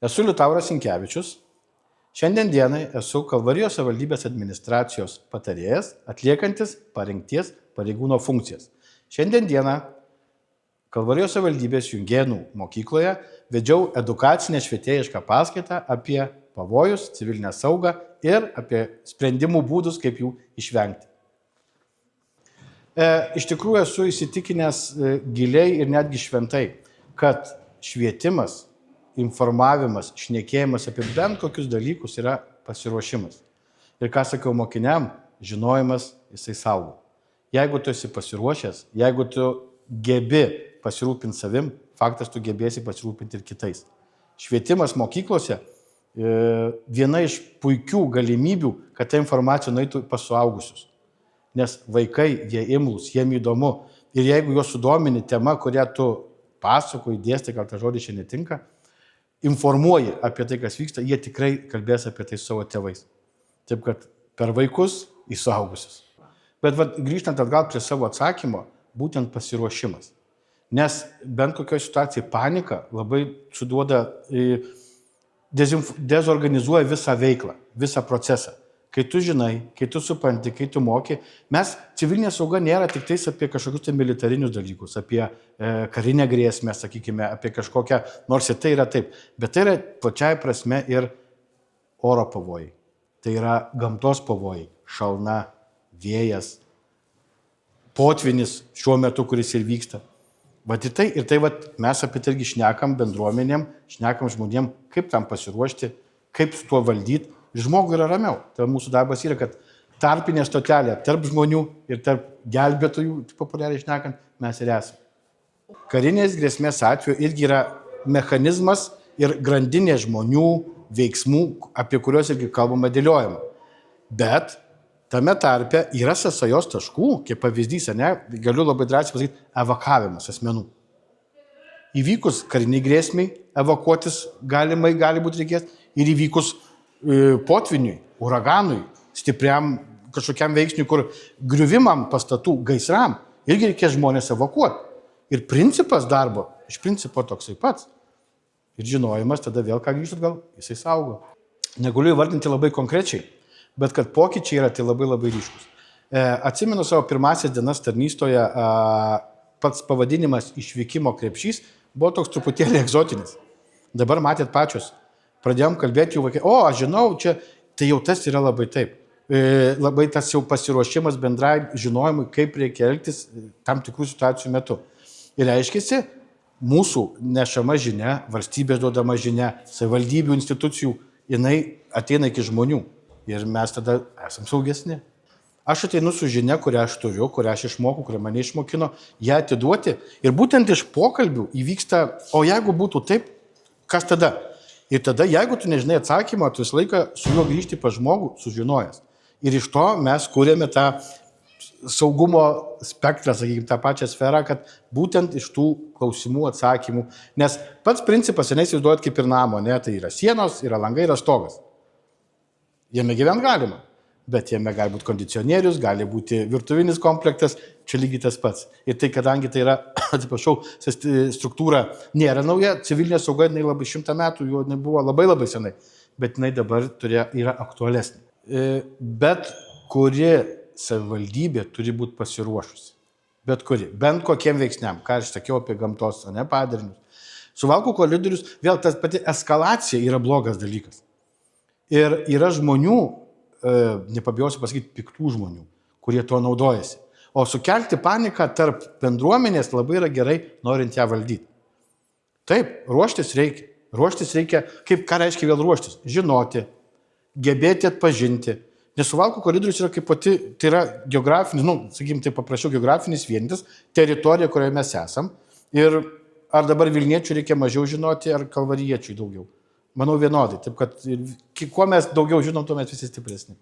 Esu Liutauras Sinkevičius. Šiandien dienai esu Kalvarijos savivaldybės administracijos patarėjas, atliekantis parengties pareigūno funkcijas. Šiandien dieną Kalvarijos savivaldybės Jungėnų mokykloje vedžiau edukacinę švietėjišką paskaitą apie pavojus, civilinę saugą ir apie sprendimų būdus, kaip jų išvengti. Iš tikrųjų esu įsitikinęs giliai ir netgi šventai, kad švietimas, informavimas, šnekėjimas apie bent kokius dalykus yra pasiruošimas. Ir ką sakiau mokiniam, žinojimas jisai saugo. Jeigu tu esi pasiruošęs, jeigu tu gebi pasirūpinti savim, faktas tu gebėsi pasirūpinti ir kitais. Švietimas mokyklose viena iš puikių galimybių, kad ta informacija nueitų pas suaugusius. Nes vaikai, jie imlūs, jiem įdomu. Ir jeigu juos sudomini tema, kurią tu pasakoji, dėstai, gal ta žodis čia netinka, informuoji apie tai, kas vyksta, jie tikrai kalbės apie tai savo tėvais. Taip kad per vaikus į suaugusius. Bet grįžtant atgal prie savo atsakymo, būtent pasiruošimas. Nes bent kokioje situacijoje panika labai suduoda, dezorganizuoja visą veiklą, visą procesą. Kai tu žinai, kai tu supranti, kai tu moki, civilinė sauga nėra tik tais apie kažkokius tai militarinius dalykus, apie karinę grėsmę, sakykime, apie kažkokią, nors ir tai yra taip, bet tai yra plačiai prasme ir oro pavojai. Tai yra gamtos pavojai, šalna, vėjas, potvynis šiuo metu, kuris ir vyksta. Ir tai mes apie tai irgi šnekam bendruomenėm, šnekam žmonėm, kaip tam pasiruošti, kaip su tuo valdyti. Žmogui yra ramiau. Tai mūsų darbas yra, kad tarpinė stotelė tarp žmonių ir tarp gelbėtojų, populiariai šnekant, mes ir esame. Karinės grėsmės atveju irgi yra mechanizmas ir grandinė žmonių veiksmų, apie kuriuos irgi kalbama dėliojama. Bet tame tarpe yra sąsajos taškų, kaip pavyzdys, galiu labai drąsiai pasakyti, evakavimas asmenų. Įvykus kariniai grėsmiai, evakuotis gali būti reikės ir įvykus potviniui, uraganui, stipriam kažkokiam veiksniui, kur griuvimam pastatų, gaisram, irgi reikės žmonės evakuoti. Ir principas darbo, iš principo toksai pats. Ir žinojimas tada vėl, ką grįžtat gal, jisai saugo. Negaliu įvardinti labai konkrečiai, bet kad pokyčiai yra tai labai labai ryškus. Atsimenu savo pirmasias dienas tarnystoje, pats pavadinimas išvykimo krepšys buvo toks truputėlį egzotinis. Dabar matėt pačios. Pradėjom kalbėti jau vaikai, aš žinau, tai jau tas yra labai taip. Labai tas jau pasiruošimas bendrai žinojimui, kaip reikia elgtis tam tikrų situacijų metu. Ir reiškiasi, mūsų nešama žinia, valstybės duodama žinia, savivaldybių institucijų, jinai ateina iki žmonių. Ir mes tada esam saugesni. Aš ateinu su žinia, kurią aš turiu, kurią aš išmokau, kurią mane išmokino, ją atiduoti. Ir būtent iš pokalbių įvyksta, o jeigu būtų taip, kas tada? Ir tada, jeigu tu nežinai atsakymą, tu visą laiką su juo grįžti pas žmogų sužinojęs. Ir iš to mes kūrėme tą saugumo spektrą, sakykime, tą pačią sferą, kad būtent iš tų klausimų atsakymų. Nes pats principas, seniai įsivaizduojat kaip ir namo, tai yra sienos, yra langai, yra stogas. Jame gyventi galima, bet jame gali būti kondicionierius, gali būti virtuvinis komplektas, čia lygiai tas pats. Ir tai, kadangi tai yra, atsiprašau, struktūra nėra nauja, civilinė sauga, jinai labai 100 metų, jo nebuvo labai labai senai, bet jinai dabar yra aktualesnė. Bet kuri savivaldybė turi būti pasiruošusi. Bet kuri. Bent kokiem veiksniam, ką aš sakiau apie gamtos, padarinius. Suvalkų koridorius, vėl tas pati eskalacija yra blogas dalykas. Ir yra žmonių, nepabijosiu pasakyti, piktų žmonių, kurie tuo naudojasi. O sukelti paniką tarp bendruomenės labai yra gerai, norint ją valdyti. Taip, ruoštis reikia. Ruoštis reikia, ką reiškia vėl ruoštis? Žinoti, gebėti atpažinti. Nes Suvalkų koridorius yra kaip pati, tai yra geografinis, sakykime, tai paprašiau geografinis vienetas, teritorija, kurioje mes esam. Ir ar dabar Vilniečių reikia mažiau žinoti, ar Kalvarijiečių daugiau? Manau vienodai. Taip, kad kuo mes daugiau žinom, tuo mes visi stipresni.